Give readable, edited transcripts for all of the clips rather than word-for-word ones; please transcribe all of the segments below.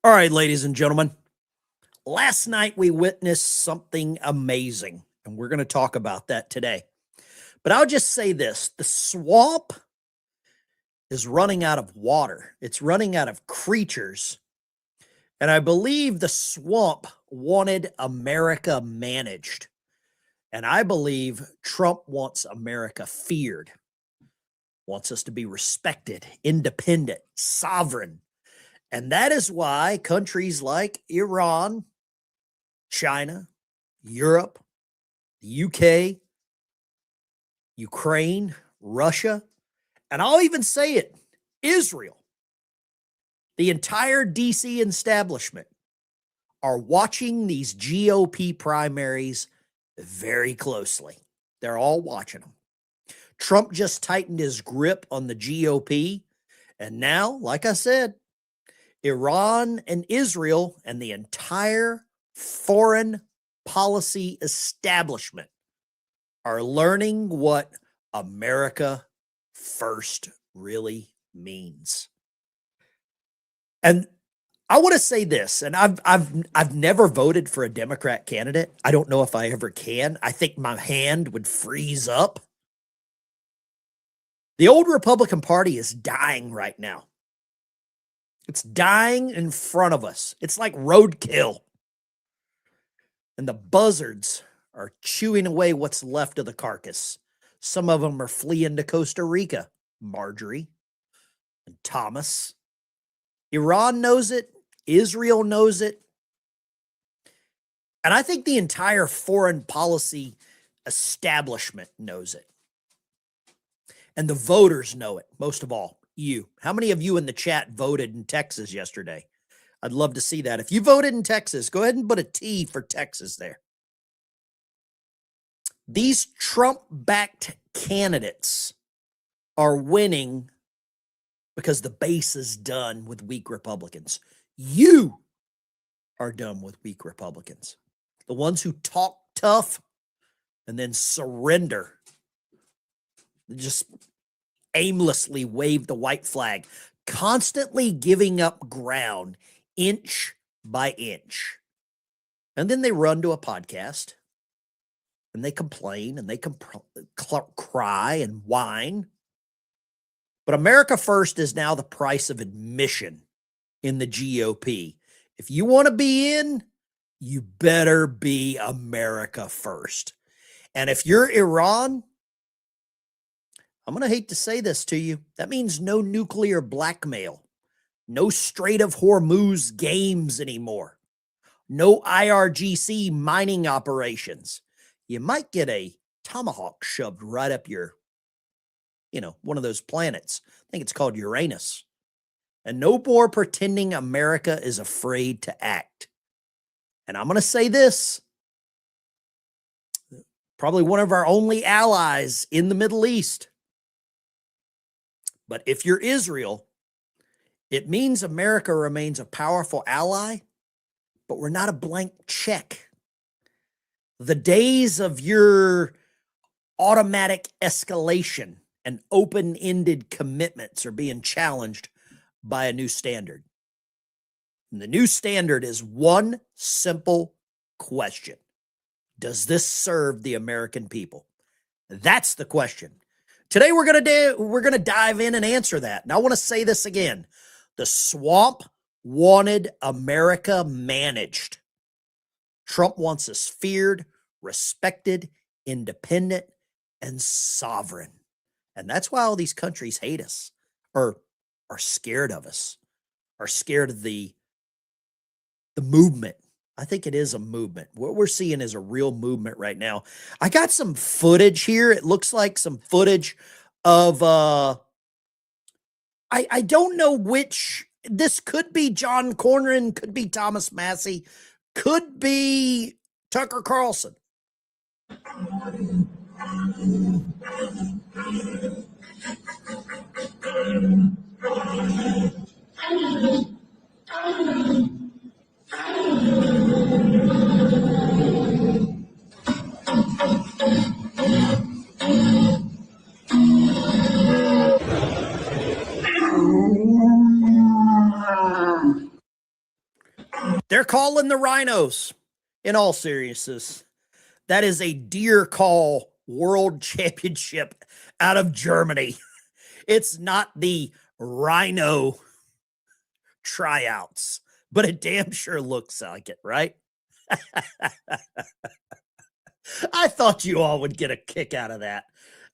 All right, ladies and gentlemen, last night we witnessed something amazing, and we're going to talk about that today. But I'll just say this: the swamp is running out of water, it's running out of creatures. And I believe the swamp wanted America managed. And I believe Trump wants America feared, wants us to be respected, independent, sovereign. And that is why countries like Iran, China, Europe, the UK, Ukraine, Russia, and I'll even say it, Israel, the entire DC establishment are watching these GOP primaries very closely. They're all watching them. Trump just tightened his grip on the GOP. And now, like I said, Iran and Israel and the entire foreign policy establishment are learning what America first really means. And I want to say this, and I've never voted for a Democrat candidate. I don't know if I ever can. I think my hand would freeze up. The old Republican Party is dying right now. It's dying in front of us. It's like roadkill. And the buzzards are chewing away what's left of the carcass. Some of them are fleeing to Costa Rica. Marjorie and Thomas. Iran knows it. Israel knows it. And I think the entire foreign policy establishment knows it. And the voters know it, most of all. You. How many of you in the chat voted in Texas yesterday? I'd love to see that. If you voted in Texas, go ahead and put a T for Texas there. These Trump-backed candidates are winning because the base is done with weak Republicans. You are done with weak Republicans. The ones who talk tough and then surrender. Just aimlessly wave the white flag, constantly giving up ground inch by inch. And then they run to a podcast and they complain and they cry and whine. But America first is now the price of admission in the GOP. If you want to be in, you better be America first. And if you're Iran, I'm going to hate to say this to you. That means no nuclear blackmail, no Strait of Hormuz games anymore, no IRGC mining operations. You might get a tomahawk shoved right up your, one of those planets. I think it's called Uranus. And no more pretending America is afraid to act. And I'm going to say this, probably one of our only allies in the Middle East. But if you're Israel, it means America remains a powerful ally, but we're not a blank check. The days of your automatic escalation and open-ended commitments are being challenged by a new standard. And the new standard is one simple question. Does this serve the American people? That's the question. Today we're going to dive in and answer that. And I want to say this again. The swamp wanted America managed. Trump wants us feared, respected, independent, and sovereign. And that's why all these countries hate us or are scared of us, are scared of the movement. I think it is a movement. What we're seeing is a real movement right now. I got some footage here. It looks like some footage of, I don't know which, this could be John Cornyn, could be Thomas Massie, could be Tucker Carlson. They're calling the rhinos. In all seriousness, that is a deer call world championship out of Germany. It's not the rhino tryouts, but it damn sure looks like it, right? I thought you all would get a kick out of that.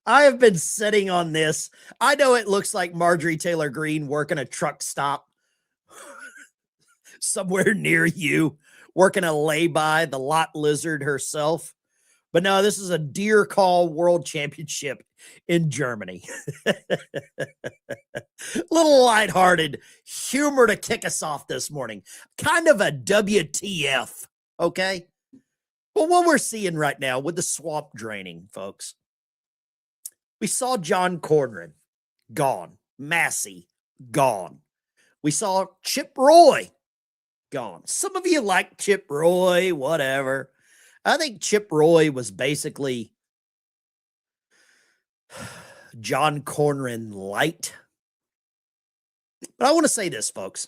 I have been sitting on this. I know it looks like Marjorie Taylor Greene working a truck stop somewhere near you, working a lay-by, the lot lizard herself. But no, this is a deer call world championship in Germany. Little lighthearted humor to kick us off this morning. Kind of a WTF, okay? Well, what we're seeing right now with the swamp draining, folks, we saw John Cornyn gone, Massie gone. We saw Chip Roy gone. Some of you like Chip Roy, whatever. I think Chip Roy was basically John Cornyn light. But I want to say this, folks.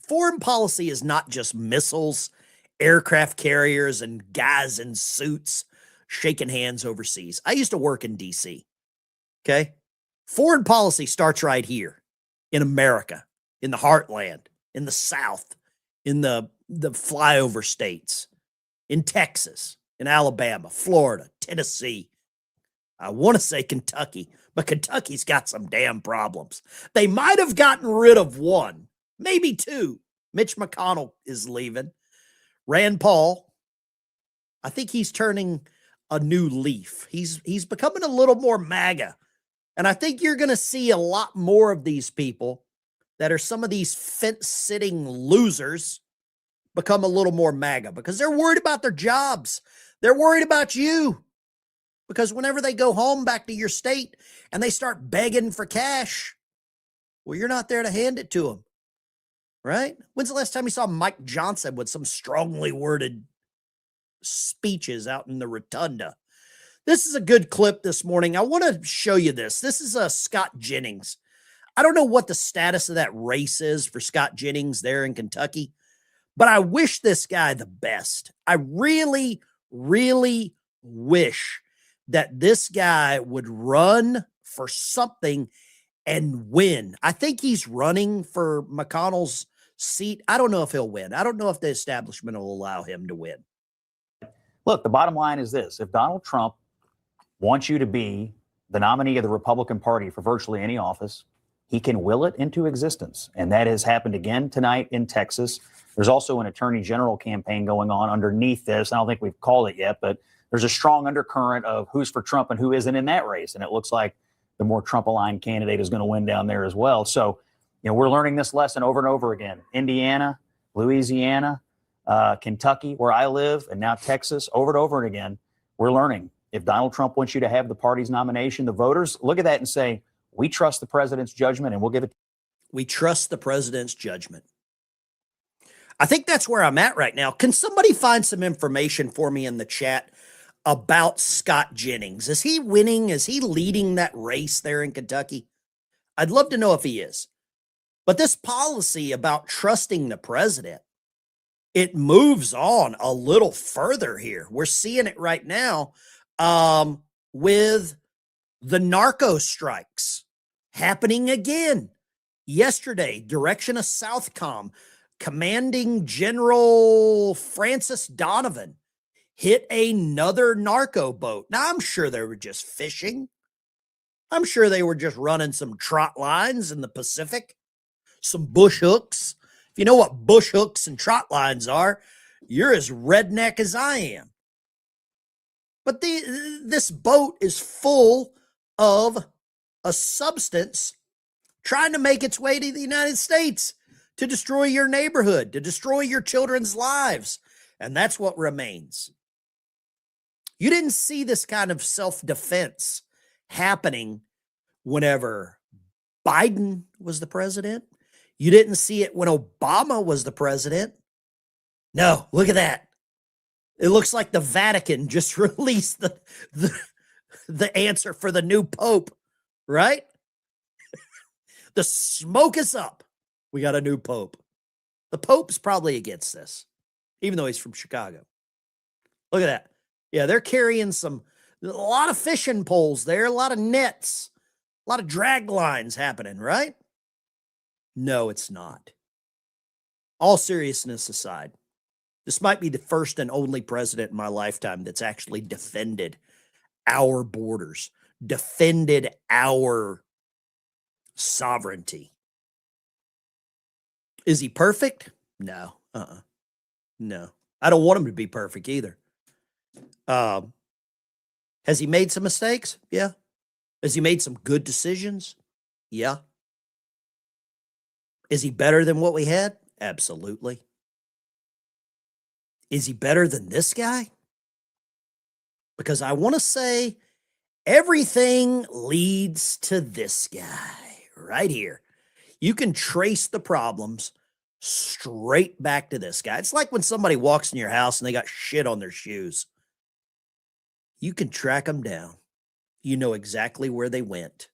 Foreign policy is not just missiles, aircraft carriers, and guys in suits shaking hands overseas. I used to work in D.C., okay? Foreign policy starts right here in America, in the heartland, in the South, in the flyover states, in Texas, in Alabama, Florida, Tennessee. I want to say Kentucky, but Kentucky's got some damn problems. They might have gotten rid of one, maybe two. Mitch McConnell is leaving. Rand Paul, I think he's turning a new leaf. He's becoming a little more MAGA. And I think you're going to see a lot more of these people that are some of these fence-sitting losers become a little more MAGA because they're worried about their jobs. They're worried about you. Because whenever they go home back to your state and they start begging for cash, well, you're not there to hand it to them, right? When's the last time you saw Mike Johnson with some strongly worded speeches out in the rotunda? This is a good clip this morning. I want to show you this. This is Scott Jennings. I don't know what the status of that race is for Scott Jennings there in Kentucky, but I wish this guy the best. I really, really wish that this guy would run for something and win. I think he's running for McConnell's seat. I don't know if he'll win. I don't know if the establishment will allow him to win. Look, the bottom line is this. If Donald Trump wants you to be the nominee of the Republican Party for virtually any office, he can will it into existence. And that has happened again tonight in Texas. There's also an attorney general campaign going on underneath this. I don't think we've called it yet, but there's a strong undercurrent of who's for Trump and who isn't in that race. And it looks like the more Trump-aligned candidate is going to win down there as well. So, we're learning this lesson over and over again. Indiana, Louisiana, Kentucky, where I live, and now Texas, over and over again, we're learning. If Donald Trump wants you to have the party's nomination, the voters look at that and say, we trust the president's judgment and we'll give it. We trust the president's judgment. I think that's where I'm at right now. Can somebody find some information for me in the chat about Scott Jennings? Is he winning? Is he leading that race there in Kentucky? I'd love to know if he is. But this policy about trusting the president, it moves on a little further here. We're seeing it right now with the narco strikes happening again. Yesterday, direction of Southcom, Commanding General Francis Donovan hit another narco boat. Now, I'm sure they were just fishing. I'm sure they were just running some trot lines in the Pacific, some bush hooks. If you know what bush hooks and trot lines are, you're as redneck as I am. But this boat is full of a substance trying to make its way to the United States to destroy your neighborhood, to destroy your children's lives. And that's what remains. You didn't see this kind of self-defense happening whenever Biden was the president. You didn't see it when Obama was the president. No, look at that. It looks like the Vatican just released the answer for the new pope, right? The smoke is up. We got a new pope. The pope's probably against this. even though he's from Chicago. Look at that. Yeah, they're carrying a lot of fishing poles there, a lot of nets, a lot of drag lines happening, right? No, it's not. All seriousness aside, this might be the first and only president in my lifetime that's actually defended our borders, defended our sovereignty. Is he perfect? No. No. I don't want him to be perfect either. Has he made some mistakes? Yeah. Has he made some good decisions? Yeah. Is he better than what we had? Absolutely. Is he better than this guy? Because I want to say everything leads to this guy right here. You can trace the problems straight back to this guy. It's like when somebody walks in your house and they got shit on their shoes. You can track them down. You know exactly where they went.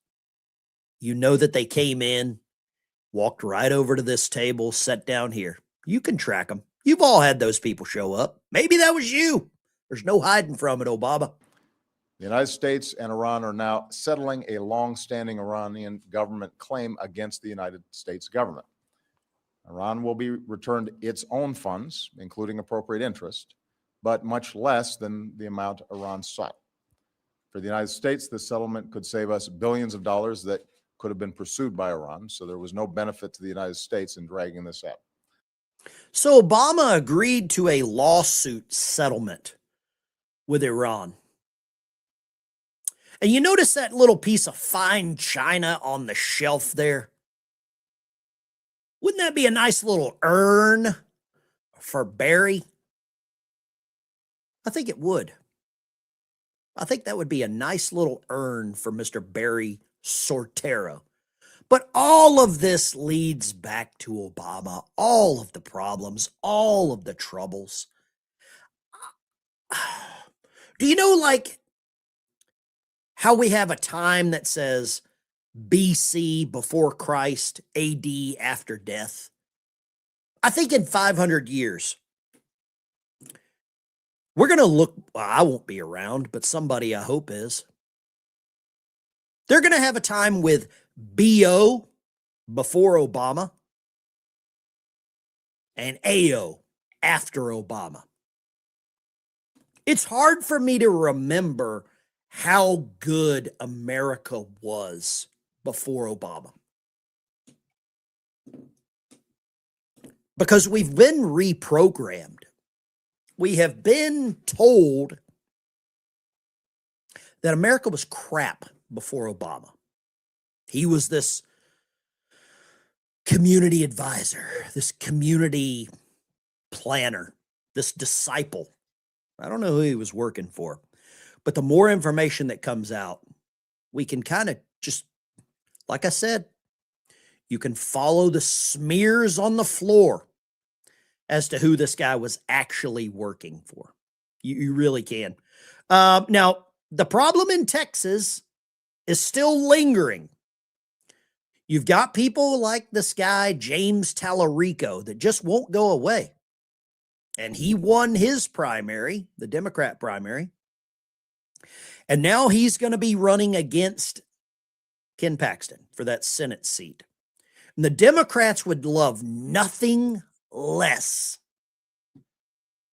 You know that they came in, walked right over to this table, sat down here. You can track them. You've all had those people show up. Maybe that was you. There's no hiding from it, Obama. The United States and Iran are now settling a long-standing Iranian government claim against the United States government. Iran will be returned its own funds, including appropriate interest, but much less than the amount Iran sought. For the United States, this settlement could save us billions of dollars that could have been pursued by Iran, so there was no benefit to the United States in dragging this out. So Obama agreed to a lawsuit settlement with Iran. And you notice that little piece of fine china on the shelf there? Wouldn't that be a nice little urn for Barry? I think it would. I think that would be a nice little urn for Mr. Barry Sortero. But all of this leads back to Obama, all of the problems, all of the troubles. Do you know, like, how we have a time that says BC, before Christ, AD, after death? I think in 500 years, we're going to look, well, I won't be around, but somebody I hope is. They're going to have a time with BO, before Obama, and AO, after Obama. It's hard for me to remember how good America was before Obama, because we've been reprogrammed. We have been told that America was crap before Obama. He was this community advisor, this community planner, this disciple. I don't know who he was working for, but the more information that comes out, we can kind of just, like I said, you can follow the smears on the floor as to who this guy was actually working for. You really can. Now, the problem in Texas is still lingering. You've got people like this guy, James Tallarico, that just won't go away. And he won his primary, the Democrat primary. And now he's going to be running against Ken Paxton for that Senate seat. And the Democrats would love nothing less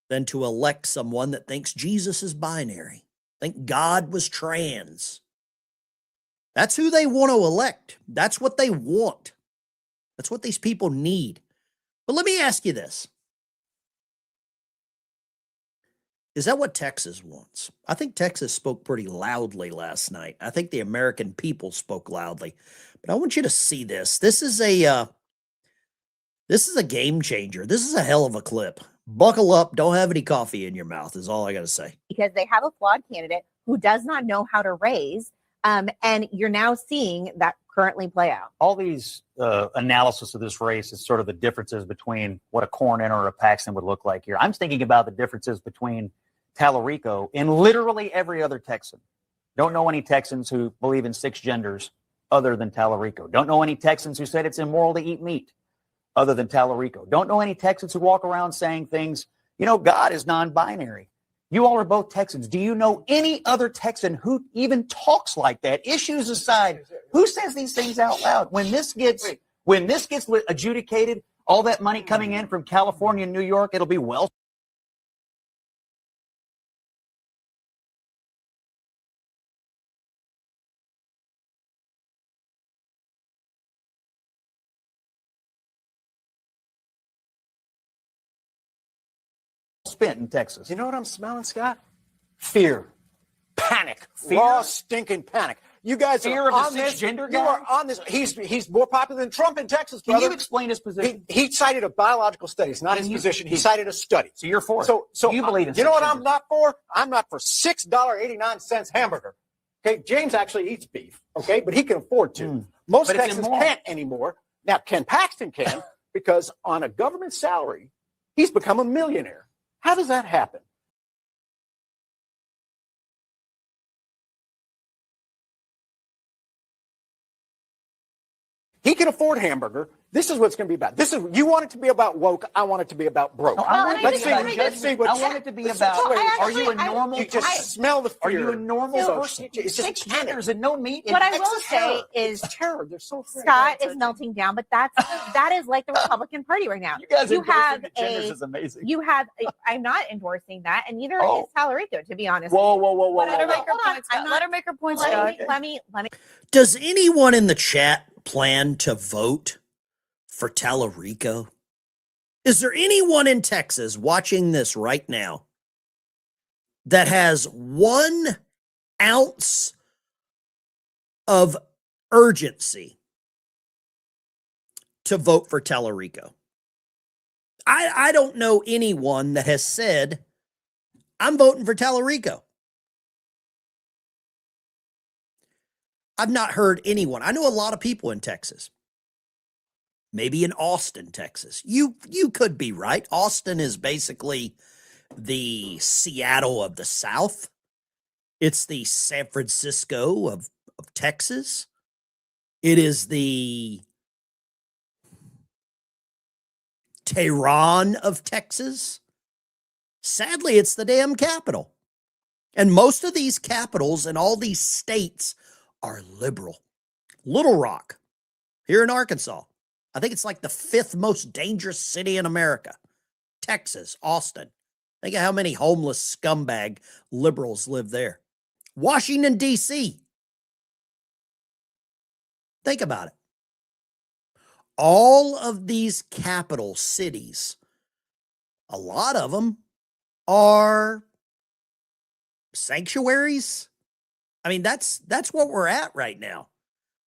than to elect someone that thinks Jesus is binary, think God was trans. That's who they want to elect. That's what they want. That's what these people need. But let me ask you this. Is that what Texas wants? I think Texas spoke pretty loudly last night. I think the American people spoke loudly. But I want you to see this. This is a game changer. This is a hell of a clip. Buckle up. Don't have any coffee in your mouth is all I got to say. Because they have a flawed candidate who does not know how to raise. And you're now seeing that currently play out. All these analysis of this race is sort of the differences between what a Cornyn or a Paxton would look like here. I'm thinking about the differences between Tallarico and literally every other Texan. Don't know any Texans who believe in 6 genders other than Tallarico. Don't know any Texans who said it's immoral to eat meat other than Tallarico. Don't know any Texans who walk around saying things, You know, God is non-binary. You all are both Texans. Do you know any other Texan who even talks like that? Issues aside, who says these things out loud? When this gets adjudicated, all that money coming in from California and New York, it'll be well spent in Texas. You know what I'm smelling, Scott? Fear. Panic. Fear? Raw, stinking panic. You guys Fear are of the on this. cisgender You guy? are on this. He's more popular than Trump in Texas, Can brother. you explain his position? He cited a biological study. It's not his position. He cited a study. So you're for it. So you believe in you know what cisgender. I'm not for? I'm not for $6.89 hamburger. Okay, James actually eats beef. Okay, but he can afford to. Most But it's Texans immoral. can't anymore. Now Ken Paxton can because on a government salary, he's become a millionaire. How does that happen? He can afford hamburger. This is what it's going to be about. This is you want it to be about woke. I want it to be about broke. No, I want it to Let's be see. about Let's judgment. see what. I want it to be let's- about, let's- are you a normal You just person? smell the fear. Are you a normal So person? It's just Six panic. genders and no meat. What I It's will say terror. is It's terror. They're so afraid. Scott is melting down, but that is like the Republican Party right now. You guys You endorsing have the genders a- is amazing. I'm not endorsing that, and neither Oh. is Talarico, to be honest. Whoa. Let her whoa. make her point, Scott. Let her make her point, Let Scott. me. Does anyone in the chat plan to vote for Talarico? Is there anyone in Texas watching this right now that has 1 ounce of urgency to vote for Talarico? I don't know anyone that has said, I'm voting for Talarico. I've not heard anyone. I know a lot of people in Texas. Maybe in Austin, Texas. You could be right. Austin is basically the Seattle of the South. It's the San Francisco of Texas. It is the Tehran of Texas. Sadly, it's the damn capital. And most of these capitals and all these states are liberal. Little Rock, here in Arkansas. I think it's like the 5th most dangerous city in America. Texas, Austin. Think of how many homeless scumbag liberals live there. Washington, D.C. Think about it. All of these capital cities, a lot of them are sanctuaries. I mean, that's what we're at right now.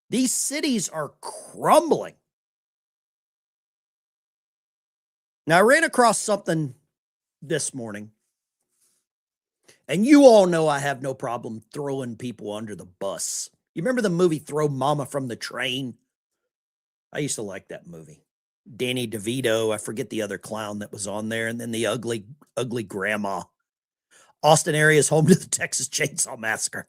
These cities are crumbling. Now, I ran across something this morning, and you all know I have no problem throwing people under the bus. You remember the movie Throw Mama from the Train? I used to like that movie. Danny DeVito, I forget the other clown that was on there, and then the ugly grandma. Austin area is home to the Texas Chainsaw Massacre.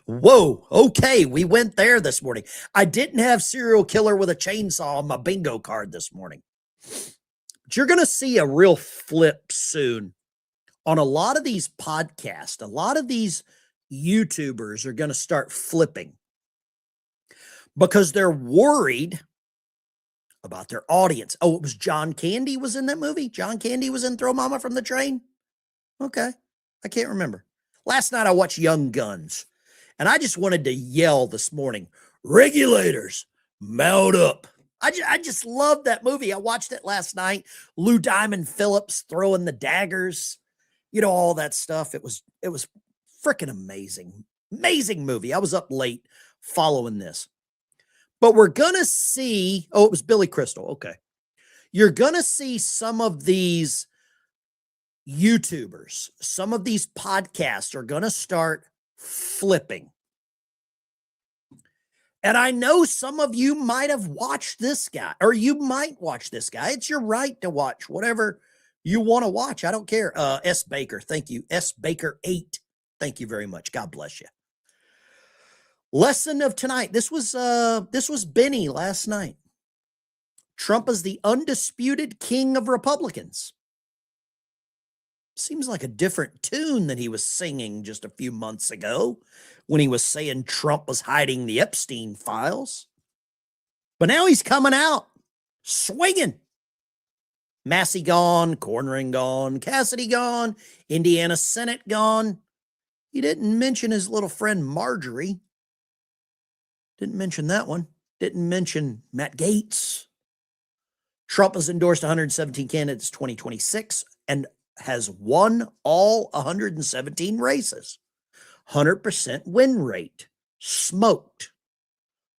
Whoa, okay, we went there this morning. I didn't have serial killer with a chainsaw on my bingo card this morning. But you're going to see a real flip soon on a lot of these podcasts. A lot of these YouTubers are going to start flipping because they're worried about their audience. Oh, it was John Candy was in that movie? John Candy was in Throw Mama from the Train? Okay, I can't remember. Last night I watched Young Guns, and I just wanted to yell this morning, regulators, mount up. I just loved that movie. I watched it last night. Lou Diamond Phillips throwing the daggers, you know, all that stuff. It was freaking amazing. Amazing movie. I was up late following this. But we're going to see, oh, it was Billy Crystal. Okay. You're going to see some of these YouTubers, some of these podcasts are going to start flipping. And I know some of you might have watched this guy, or you might watch this guy. It's your right to watch whatever you want to watch. I don't care. S. Baker, thank you. S. Baker 8. Thank you very much. God bless you. Lesson of tonight. This was Benny last night. Trump is the undisputed king of Republicans. Seems like a different tune than he was singing just a few months ago when he was saying Trump was hiding the Epstein files. But now he's coming out swinging. Massie gone, Cornering gone, Cassidy gone, Indiana Senate gone. He didn't mention his little friend Marjorie. Didn't mention that one. Didn't mention Matt Gaetz. Trump has endorsed 117 candidates 2026 and has won all 117 races. 100% win rate. Smoked.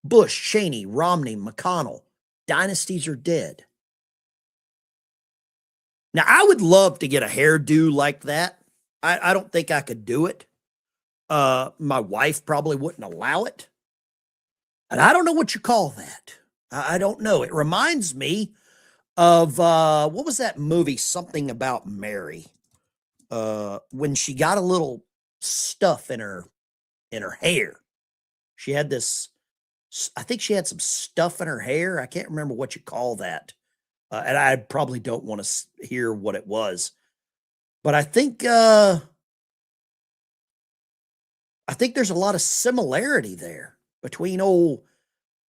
Bush, Cheney, Romney, McConnell. Dynasties are dead. Now, I would love to get a hairdo like that. I don't think I could do it. My wife probably wouldn't allow it. And I don't know what you call that. I don't know. It reminds me of, what was that movie? Something About Mary. When she got a little stuff in her hair. She had this, I think she had some stuff in her hair. I can't remember what you call that. And I probably don't want to hear what it was. But I think there's a lot of similarity there between old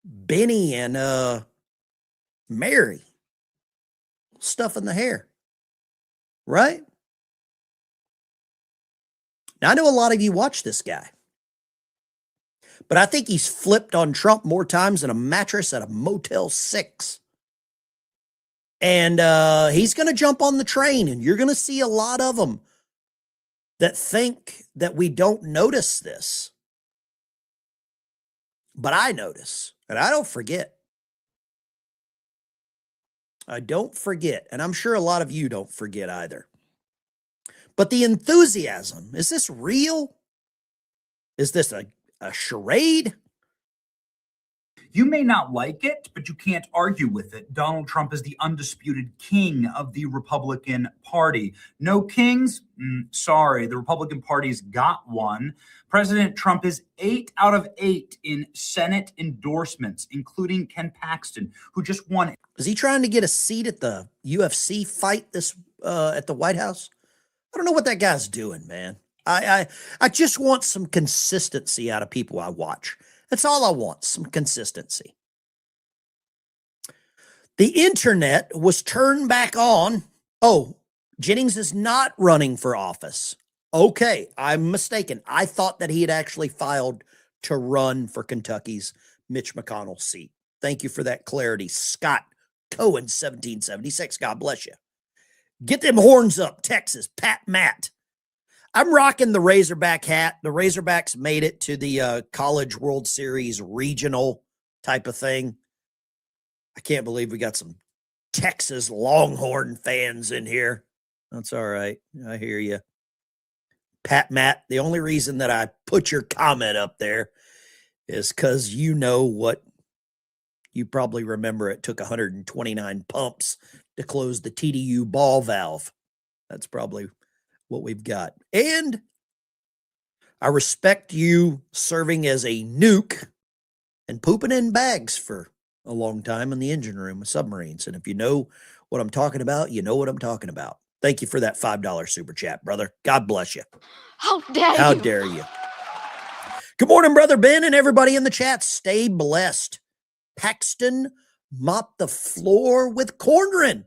Benny and Mary. Stuff in the hair. Right? Now, I know a lot of you watch this guy. But I think he's flipped on Trump more times than a mattress at a Motel 6. And he's going to jump on the train, and you're going to see a lot of them that think that we don't notice this. But I notice, and I don't forget. I don't forget, and I'm sure a lot of you don't forget either. But the enthusiasm, is this real? Is this a charade? You may not like it, but you can't argue with it. Donald Trump is the undisputed king of the Republican Party. No kings? Sorry, the Republican Party's got one. President Trump is 8 out of 8 in Senate endorsements, including Ken Paxton, who just won. Is he trying to get a seat at the UFC fight this at the White House? I don't know what that guy's doing, man. I just want some consistency out of people I watch. That's all I want, some consistency. The internet was turned back on. Oh, Jennings is not running for office. Okay, I'm mistaken. I thought that he had actually filed to run for Kentucky's Mitch McConnell seat. Thank you for that clarity. Scott Cohen, 1776. God bless you. Get them horns up, Texas. Pat Matt. I'm rocking the Razorback hat. The Razorbacks made it to the College World Series regional type of thing. I can't believe we got some Texas Longhorn fans in here. That's all right. I hear you. Pat Matt, the only reason that I put your comment up there is because you know what, you probably remember it took 129 pumps to close the TDU ball valve. That's probably what we've got. And I respect you serving as a nuke and pooping in bags for a long time in the engine room of submarines. And if you know what I'm talking about, you know what I'm talking about. Thank you for that $5 super chat, brother. God bless you. How dare How you? dare you? Good morning, Brother Ben, and everybody in the chat. Stay blessed. Paxton mopped the floor with Cornrin,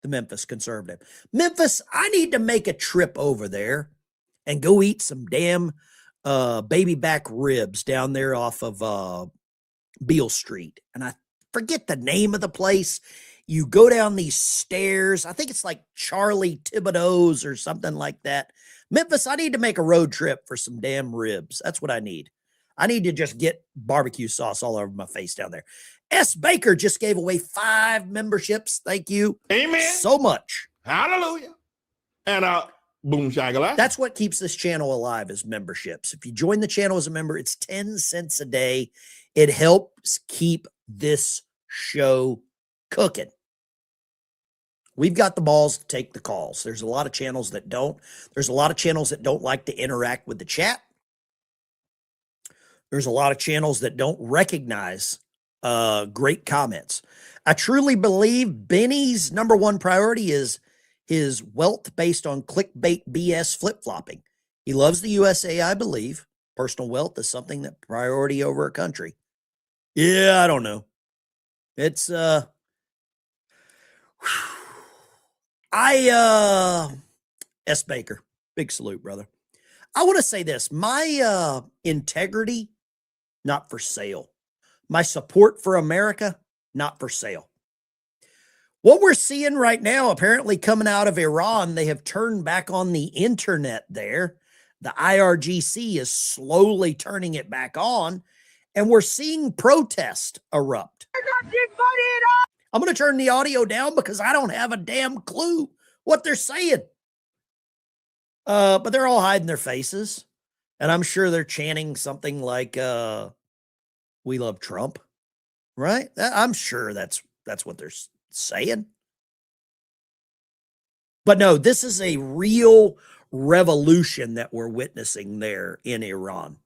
the Memphis conservative. Memphis, I need to make a trip over there and go eat some damn baby back ribs down there off of Beale Street. And I forget the name of the place. You go down these stairs. I think it's like Charlie Thibodeau's or something like that. Memphis, I need to make a road trip for some damn ribs. That's what I need. I need to just get barbecue sauce all over my face down there. S. Baker just gave away 5 memberships. Thank you. Amen. So much. Hallelujah. And boom shagala. That's what keeps this channel alive, is memberships. If you join the channel as a member, it's 10 cents a day. It helps keep this show cooking. We've got the balls to take the calls. There's a lot of channels that don't. There's a lot of channels that don't like to interact with the chat. There's a lot of channels that don't recognize great comments. I truly believe Benny's number one priority is his wealth based on clickbait BS flip-flopping. He loves the USA, I believe. Personal wealth is something that priority over a country. Yeah, I don't know. It's S. Baker, big salute, brother. I want to say this. My integrity, not for sale. My support for America, not for sale. What we're seeing right now, apparently coming out of Iran, they have turned back on the internet there. The IRGC is slowly turning it back on, and we're seeing protest erupt. I'm going to turn the audio down because I don't have a damn clue what they're saying. But they're all hiding their faces, and I'm sure they're chanting something like, "We love Trump," right? I'm sure that's what they're saying. But no, this is a real revolution that we're witnessing there in Iran.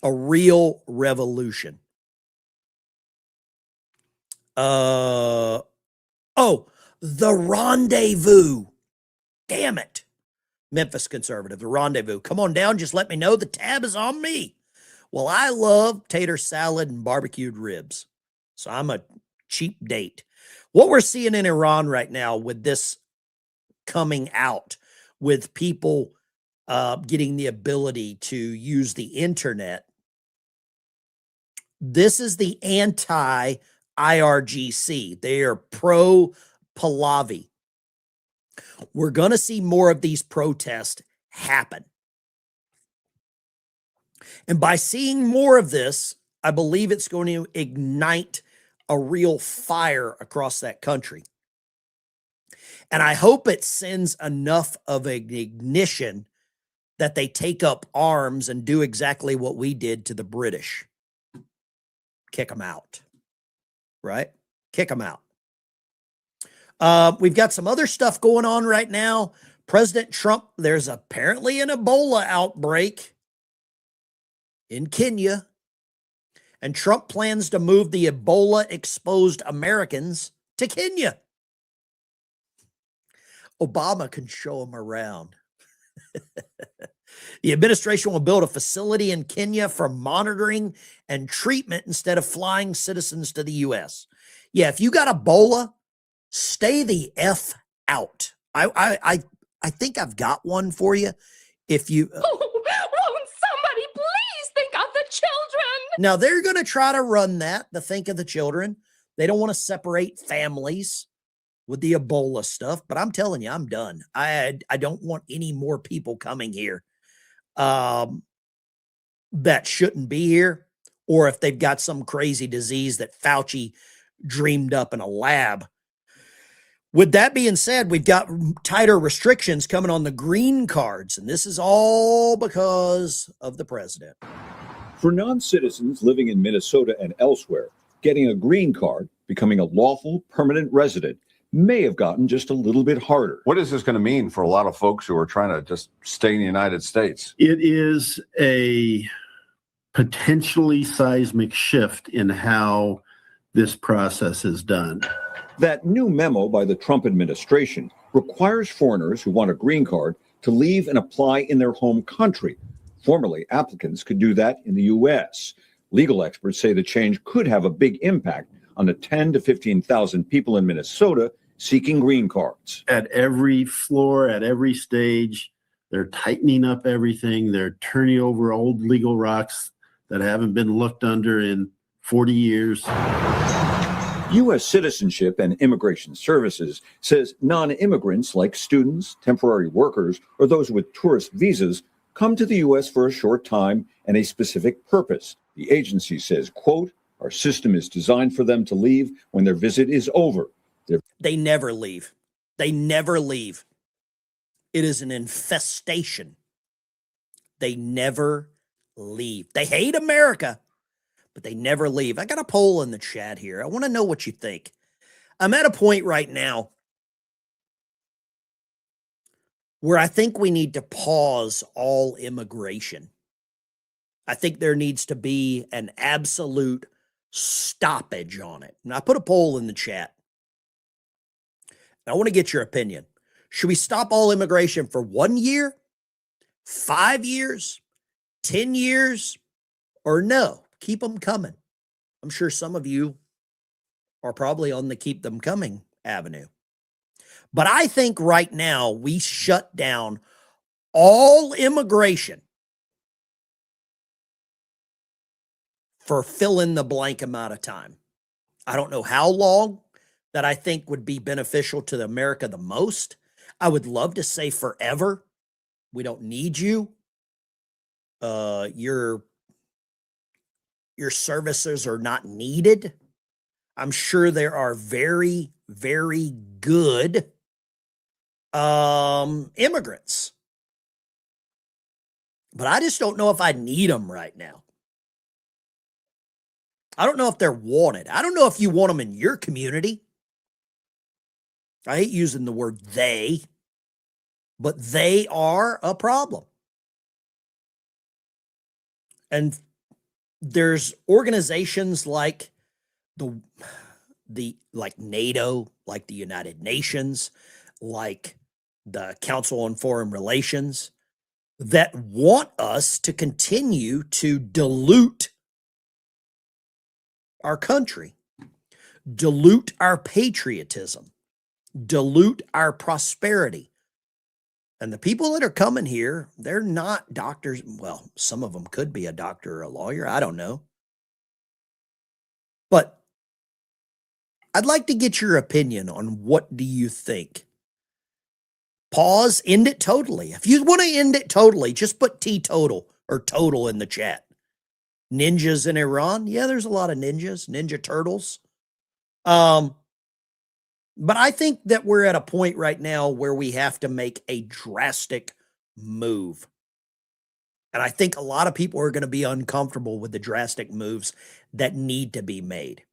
A real revolution. The rendezvous. Damn it. Memphis conservative, the rendezvous. Come on down. Just let me know. The tab is on me. Well, I love tater salad and barbecued ribs. So I'm a cheap date. What we're seeing in Iran right now with this coming out, with people getting the ability to use the internet, this is the anti-IRGC. They are pro-Pahlavi. We're going to see more of these protests happen. And by seeing more of this, I believe it's going to ignite a real fire across that country. And I hope it sends enough of an ignition that they take up arms and do exactly what we did to the British. Kick them out. Right? Kick them out. We've got some other stuff going on right now. President Trump, there's apparently an Ebola outbreak in Kenya, and Trump plans to move the Ebola-exposed Americans to Kenya. Obama can show them around. The administration will build a facility in Kenya for monitoring and treatment instead of flying citizens to the U.S. Yeah, if you got Ebola, stay the F out. I think I've got one for you. If you won't somebody please think of the children? Now they're going to try to run that to think of the children. They don't want to separate families with the Ebola stuff, but I'm telling you, I'm done. I don't want any more people coming here that shouldn't be here, or if they've got some crazy disease that Fauci dreamed up in a lab. With that being said, we've got tighter restrictions coming on the green cards, and this is all because of the president. For non-citizens living in Minnesota and elsewhere, getting a green card, becoming a lawful permanent resident, may have gotten just a little bit harder. What is this going to mean for a lot of folks who are trying to just stay in the United States? It is a potentially seismic shift in how this process is done. That new memo by the Trump administration requires foreigners who want a green card to leave and apply in their home country. Formerly, applicants could do that in the U.S. Legal experts say the change could have a big impact on the 10 to 15,000 people in Minnesota seeking green cards. At every floor, at every stage, they're tightening up everything. They're turning over old legal rocks that haven't been looked under in 40 years. U.S. Citizenship and Immigration Services says non-immigrants like students, temporary workers, or those with tourist visas come to the U.S. for a short time and a specific purpose. The agency says, quote, "Our system is designed for them to leave when their visit is over." They never leave. They never leave. It is an infestation. They never leave. They hate America, but they never leave. I got a poll in the chat here. I want to know what you think. I'm at a point right now where I think we need to pause all immigration. I think there needs to be an absolute stoppage on it. And I put a poll in the chat. I want to get your opinion. Should we stop all immigration for 1 year, 5 years, 10 years, or no? Keep them coming. I'm sure some of you are probably on the keep them coming avenue. But I think right now we shut down all immigration for fill in the blank amount of time. I don't know how long that I think would be beneficial to America the most. I would love to say forever. We don't need you. Your services are not needed. I'm sure there are very, very good immigrants. But I just don't know if I need them right now. I don't know if they're wanted. I don't know if you want them in your community. I hate using the word they, but they are a problem. And there's organizations like like NATO, like the United Nations, like the Council on Foreign Relations, that want us to continue to dilute our country, dilute our patriotism, dilute our prosperity. And the people that are coming here, they're not doctors. Well, some of them could be a doctor or a lawyer. I don't know. But I'd like to get your opinion on what do you think? Pause, end it totally. If you want to end it totally, just put teetotal or total in the chat. Ninjas in Iran. Yeah, there's a lot of ninjas, Ninja Turtles. But I think that we're at a point right now where we have to make a drastic move. And I think a lot of people are going to be uncomfortable with the drastic moves that need to be made.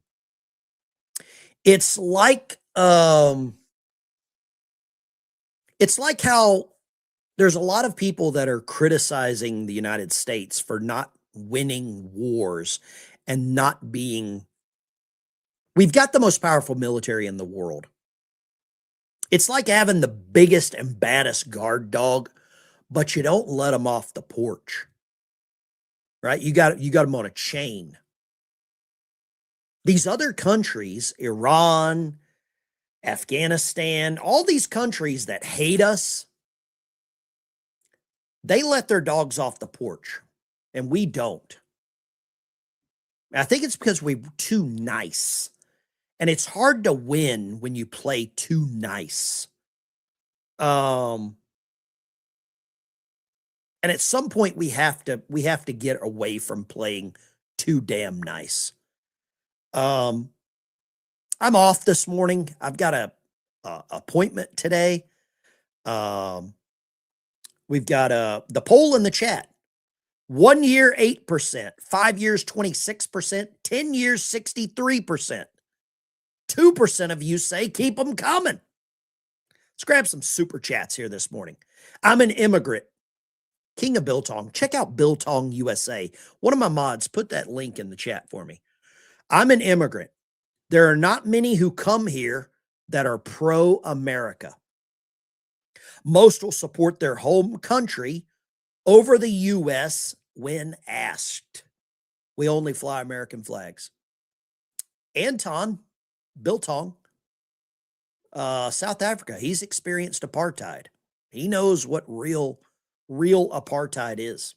It's like how there's a lot of people that are criticizing the United States for not winning wars and not being. We've got the most powerful military in the world. It's like having the biggest and baddest guard dog, but you don't let them off the porch, right? You got them on a chain. These other countries, Iran, Afghanistan, all these countries that hate us, they let their dogs off the porch, and we don't. I think it's because we're too nice. And it's hard to win when you play too nice. And at some point we have to get away from playing too damn nice. I'm off this morning. I've got a appointment today. We've got the poll in the chat. 1 year, 8%, 5 years, 26%, 10 years, 63%. 2% of you say keep them coming. Let's grab some super chats here this morning. I'm an immigrant. King of Biltong. Check out Biltong USA. One of my mods, put that link in the chat for me. I'm an immigrant. There are not many who come here that are pro-America. Most will support their home country over the U.S. when asked. We only fly American flags. Anton Biltong, South Africa. He's experienced apartheid. He knows what real apartheid is.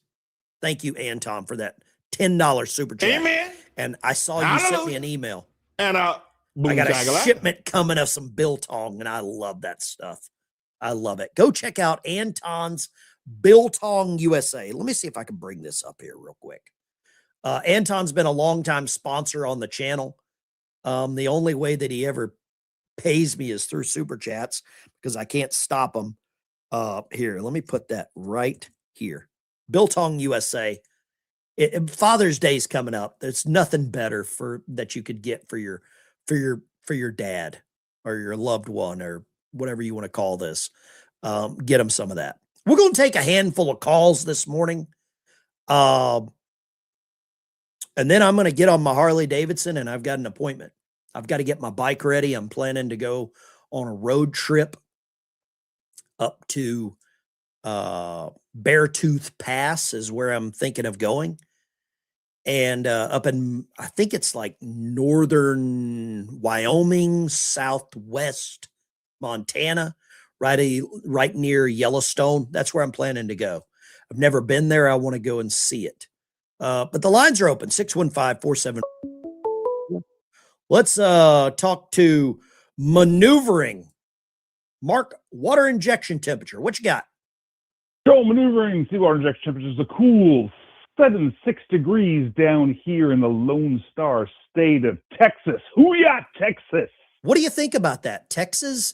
Thank you, Anton, for that $10 super chat. Amen. And I saw you sent me an email. And I got a shipment coming of some Biltong, and I love that stuff. I love it. Go check out Anton's Biltong USA. Let me see if I can bring this up here real quick. Anton's been a longtime sponsor on the channel. The only way that he ever pays me is through super chats because I can't stop him. Here, let me put that right here. Biltong USA. Father's Day's coming up. There's nothing better that you could get for your dad or your loved one or whatever you want to call this. Get him some of that. We're going to take a handful of calls this morning. And then I'm going to get on my Harley Davidson, and I've got an appointment. I've got to get my bike ready. I'm planning to go on a road trip up to Beartooth Pass is where I'm thinking of going. And up in, I think it's like northern Wyoming, southwest Montana, right near Yellowstone. That's where I'm planning to go. I've never been there. I want to go and see it. But the lines are open, 615-47. Let's talk to maneuvering. Mark, water injection temperature. What you got? Joel, maneuvering seawater injection temperature is a cool 6 degrees down here in the Lone Star state of Texas. Hoo-yah, Texas! What do you think about that? Texas,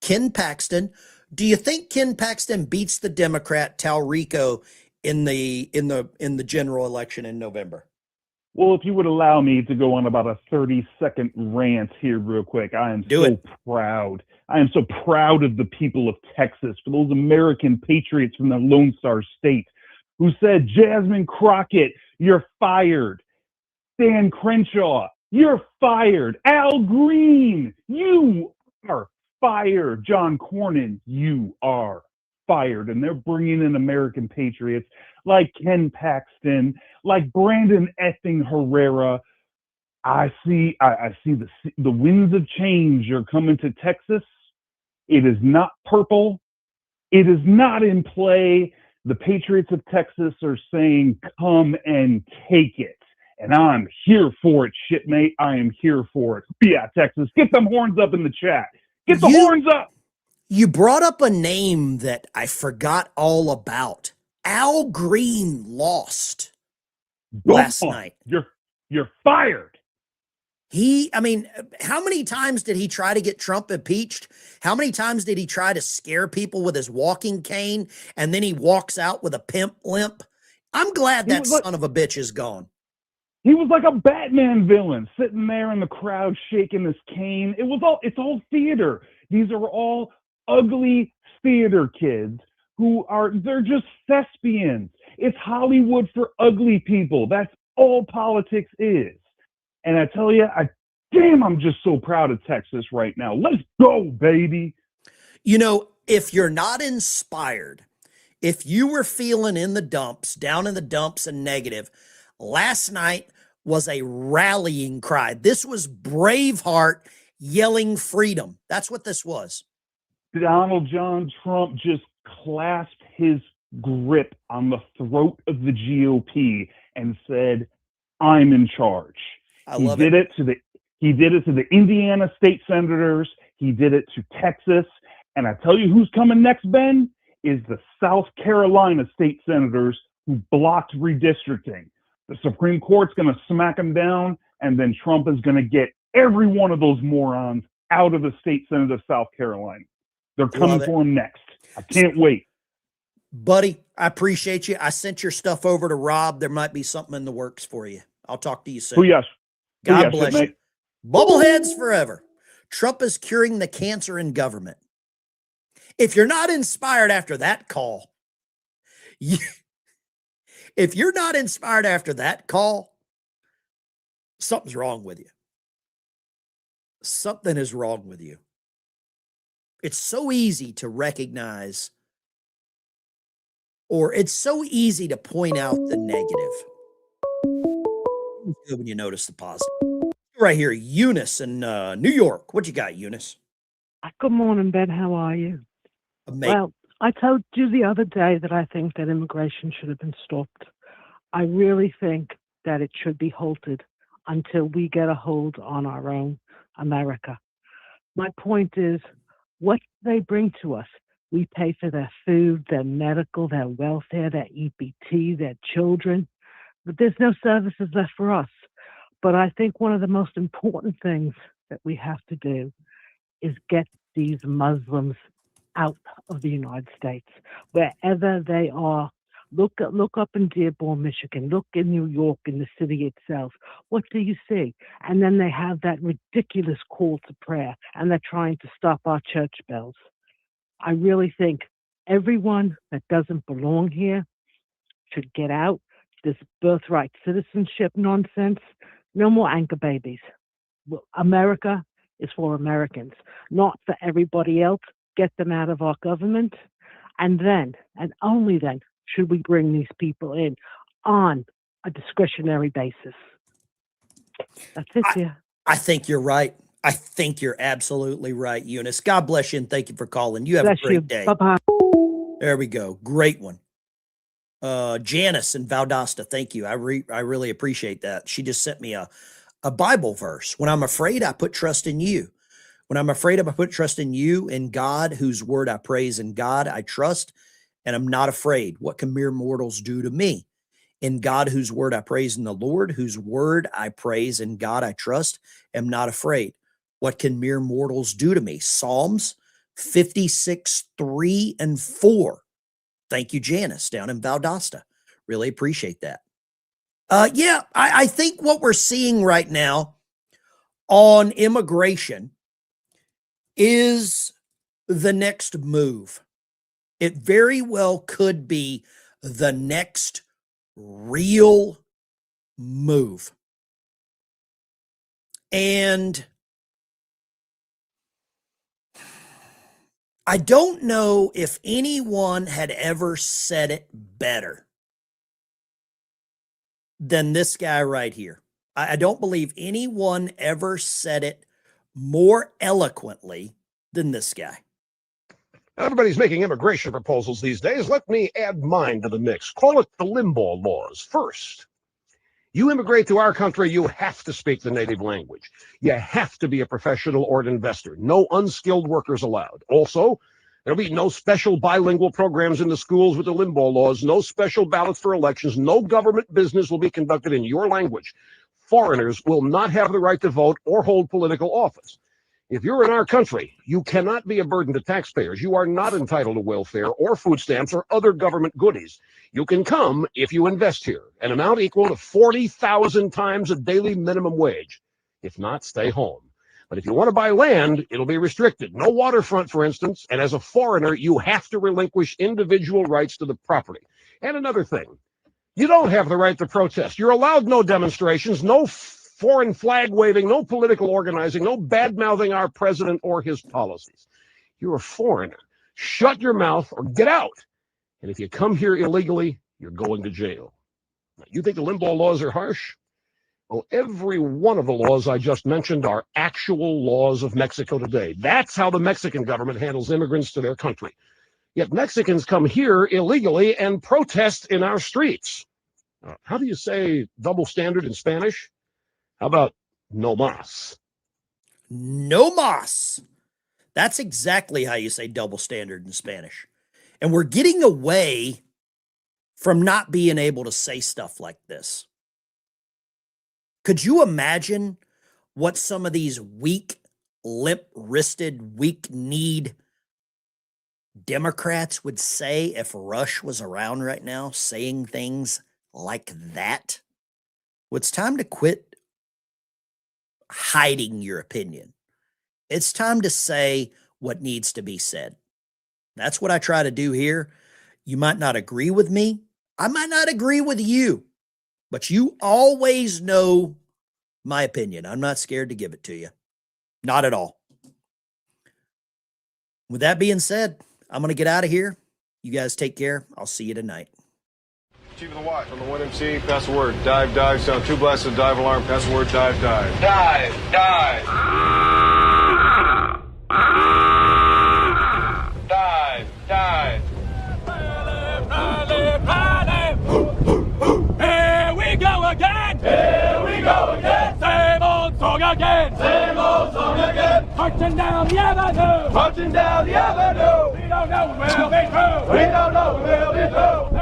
Ken Paxton. Do you think Ken Paxton beats the Democrat Talrico in the general election in November? Well, if you would allow me to go on about a 30-second rant here real quick, I am proud. I am so proud of the people of Texas, for those American patriots from the Lone Star State who said, Jasmine Crockett, you're fired. Dan Crenshaw, you're fired. Al Green, you are fired. John Cornyn, you are fired. And they're bringing in American patriots like Ken Paxton, like Brandon Effing Herrera. I see the winds of change are coming to Texas. It is not purple. It is not in play. The patriots of Texas are saying, come and take it. And I'm here for it, shitmate. I am here for it. Yeah, Texas, get them horns up in the chat. Get the horns up. You brought up a name that I forgot all about. Al Green lost last night. You're fired. How many times did he try to get Trump impeached? How many times did he try to scare people with his walking cane and then he walks out with a pimp limp? I'm glad that son of a bitch is gone. He was like a Batman villain sitting there in the crowd shaking his cane. It's all theater. These are all ugly theater kids they're just thespians. It's Hollywood for ugly people. That's all politics is. And I tell you, I'm just so proud of Texas right now. Let's go, baby. You know, if you're not inspired, if you were feeling in the dumps, down in the dumps and negative, last night was a rallying cry. This was Braveheart yelling freedom. That's what this was. Donald John Trump just clasped his grip on the throat of the GOP and said, I'm in charge. He did it to the Indiana state senators. He did it to Texas. And I tell you who's coming next, Ben, is the South Carolina state senators who blocked redistricting. The Supreme Court's going to smack them down, and then Trump is going to get every one of those morons out of the state senate of South Carolina. They're coming for him next. I can't wait. Buddy, I appreciate you. I sent your stuff over to Rob. There might be something in the works for you. I'll talk to you soon. Yes. God bless you. Bubbleheads forever. Trump is curing the cancer in government. If you're not inspired after that call, something's wrong with you. Something is wrong with you. It's so easy to recognize, or it's so easy to point out the negative. When you notice the positive. Right here, Eunice in New York. What you got, Eunice? Good morning, Ben. How are you? Amazing. Well, I told you the other day that I think that immigration should have been stopped. I really think that it should be halted until we get a hold on our own America. My point is, what they bring to us, we pay for their food, their medical, their welfare, their EBT, their children, but there's no services left for us. But I think one of the most important things that we have to do is get these Muslims out of the United States, wherever they are. Look up in Dearborn, Michigan. Look in New York, in the city itself. What do you see? And then they have that ridiculous call to prayer, and they're trying to stop our church bells. I really think everyone that doesn't belong here should get out. This birthright citizenship nonsense. No more anchor babies. America is for Americans, not for everybody else get them out of our government, and then, and only then, should we bring these people in on a discretionary basis. That's it, dear. I think you're right. I think you're absolutely right, Eunice. God bless you, and thank you for calling. You have a great day. Bye-bye. There we go. Great one. Janice in Valdosta, thank you. I really appreciate that. She just sent me a Bible verse. When I'm afraid, I put trust in you. When I'm afraid, I put trust in you, in God, whose word I praise, in God I trust, and I'm not afraid. What can mere mortals do to me? In God, whose word I praise, in the Lord, whose word I praise, in God I trust, am not afraid. What can mere mortals do to me? Psalms 56, 3 and 4. Thank you, Janice, down in Valdosta. Really appreciate that. I think what we're seeing right now on immigration is the next move. It very well could be the next real move. And I don't know if anyone had ever said it better than this guy right here. I don't believe anyone ever said it more eloquently than this guy. Everybody's making immigration proposals these days. Let me add mine to the mix. Call it the Limbaugh laws. First, you immigrate to our country, you have to speak the native language. You have to be a professional or an investor. No unskilled workers allowed. Also, there'll be no special bilingual programs in the schools with the Limbaugh laws, no special ballots for elections, no government business will be conducted in your language. Foreigners will not have the right to vote or hold political office. If you're in our country, you cannot be a burden to taxpayers. You are not entitled to welfare or food stamps or other government goodies. You can come if you invest here, an amount equal to 40,000 times a daily minimum wage. If not, stay home. But if you want to buy land, it'll be restricted. No waterfront, for instance, and as a foreigner, you have to relinquish individual rights to the property. And another thing, you don't have the right to protest. You're allowed no demonstrations, no foreign flag waving, no political organizing, no bad-mouthing our president or his policies. You're a foreigner. Shut your mouth or get out. And if you come here illegally, you're going to jail. Now, you think the Limbaugh laws are harsh? Well, every one of the laws I just mentioned are actual laws of Mexico today. That's how the Mexican government handles immigrants to their country. Yet Mexicans come here illegally and protest in our streets. How do you say double standard in Spanish? How about no mas? No mas. That's exactly how you say double standard in Spanish. And we're getting away from not being able to say stuff like this. Could you imagine what some of these weak, limp-wristed, weak-kneed Democrats would say if Rush was around right now saying things like that? Well, it's time to quit hiding your opinion. It's time to say what needs to be said. That's what I try to do here. You might not agree with me. I might not agree with you, but you always know my opinion. I'm not scared to give it to you. Not at all. With that being said, I'm going to get out of here. You guys take care. I'll see you tonight. Chief of the watch on the 1MC, pass the word. Dive, dive, sound 2 blasts of dive alarm, pass the word, dive, dive. Dive, dive. Dive, dive. Here we go again! Here we go again! Same old song again! Same old song again! Marching down the avenue! Marching down the avenue! We don't know when we'll be through! We don't know when we'll be through!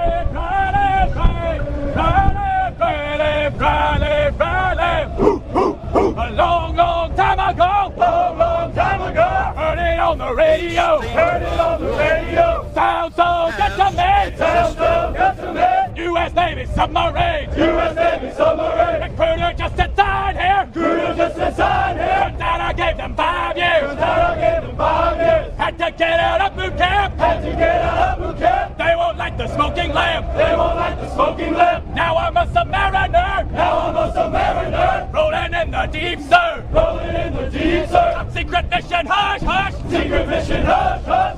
A long, long time ago! Long, long time ago! Heard it on the radio! Heard it on the radio! Sounds so good to me! Sounds so good to me! U.S. Navy submarine! U.S. Navy submarine! Recruiter just inside here! Recruiter just inside here! Turns out I gave them 5 years! Turns out I gave them 5 years! Had to get out of boot camp! Had to get out of boot camp! They won't like the smoking lamp! They won't like the smoking lamp! Now I'm a submariner! Now I'm a submariner! Rolling in the deep, sir! Rolling in the deep, sir! Top secret mission, hush, hush! Secret mission, hush, hush!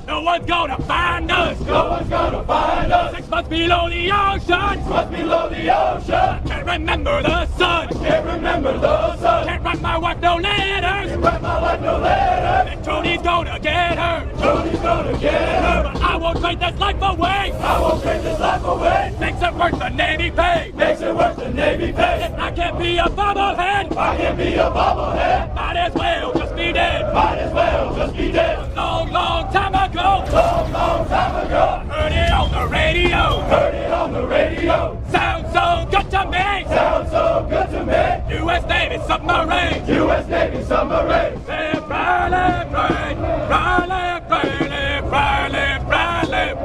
one's gonna find us. No one's gonna find us. 6 months below the ocean. 6 months below the ocean. I can't remember the sun. I can't remember the sun. Can't write my wife no letters. Can't write my wife no letters. And Tony's gonna get her. Tony's gonna get her. But I won't trade this life away. I won't trade this life away. Makes it worth the Navy pay. Makes it worth the Navy pay. I can't be a bobblehead. I can't be a bobblehead. Might as well just be dead. Might as well just be dead. A long, long time ago. Long, long time ago. Heard it on the radio. Heard it on the radio. Sounds so good to me. Sounds so good to me. U.S. Navy submarine. U.S. Navy submarine. Left, right, left, right. Right, left, right, left, right, left, right, left.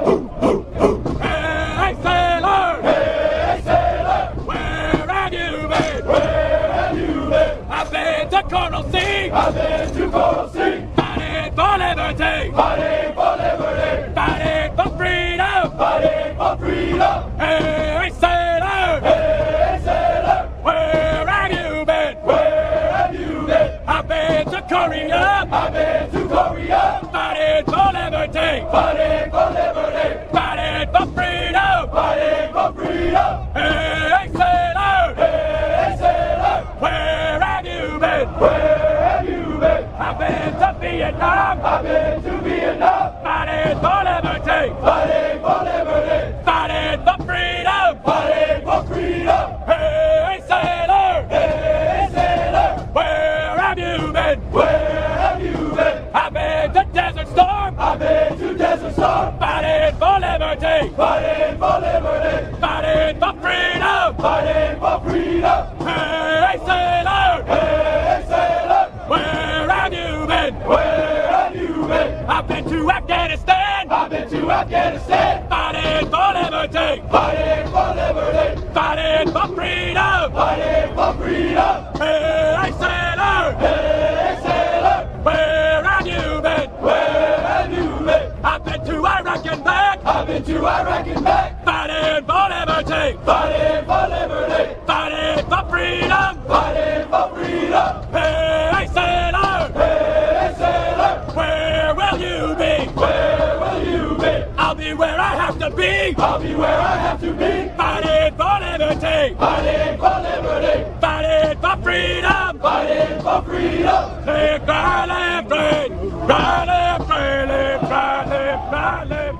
Hey, sailor. Hey, sailor. Where have you been? Where have you been? I've been to Coral Sea. I've been to Coral Sea. Fighting for liberty. Fighting for liberty. Fighting for freedom. Fighting for freedom. Hey, sailor. Hey, sailor. Where have you been? Where have you been? I've been to Korea. I've been to Korea. Fighting for liberty. Fighting for liberty. Fighting for freedom. Fighting for freedom. Hey, sailor. Hey, sailor. Where have you been? Where have you been? I've been to Vietnam. I've been to Vietnam. Fighting for liberty. Fighting for liberty. Fighting for freedom. Fighting for freedom. Hey, sailor. Hey, sailor. Where have you been? Where have you been? I've been to Desert Storm. I've been to Desert Storm. Fighting for liberty. Fighting for liberty. Fighting for freedom. Fighting for freedom. Hey, sailor. Hey, sailor. Where have you been? Where have you been? I've been to Afghanistan. I've been to Afghanistan. Fighting for liberty. Fighting for liberty. Fighting for freedom. Fighting for freedom. Hey, sailor. Hey, sailor. Where have you been? Where have you been? I've been to Iraq and back. I've been to Iraq and back. Fighting for liberty. Fighting for liberty. Fighting for freedom. Fighting for freedom. Hey, sailor. Hey, sailor. Where will you be? Where will you be? I'll be where I have to be. I'll be where I have to be. Fighting for liberty. Fighting for liberty. Fighting for freedom. Fighting for freedom. Left, right, left, right. Right, left, right, left, right, left, right, left.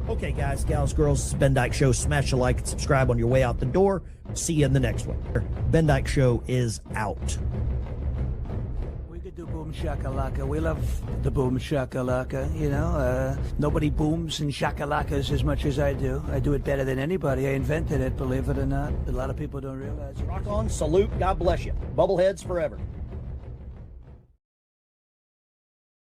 Okay, guys, gals, girls, this is Ben Dykes Show. Smash a like and subscribe on your way out the door. See you in the next one. Ben Dykes Show is out. We could do boom shakalaka. We love the boom shakalaka, you know. Nobody booms and shakalakas as much as I do. I do it better than anybody. I invented it, believe it or not. A lot of people don't realize it. Rock on, salute, God bless you. Bubbleheads forever.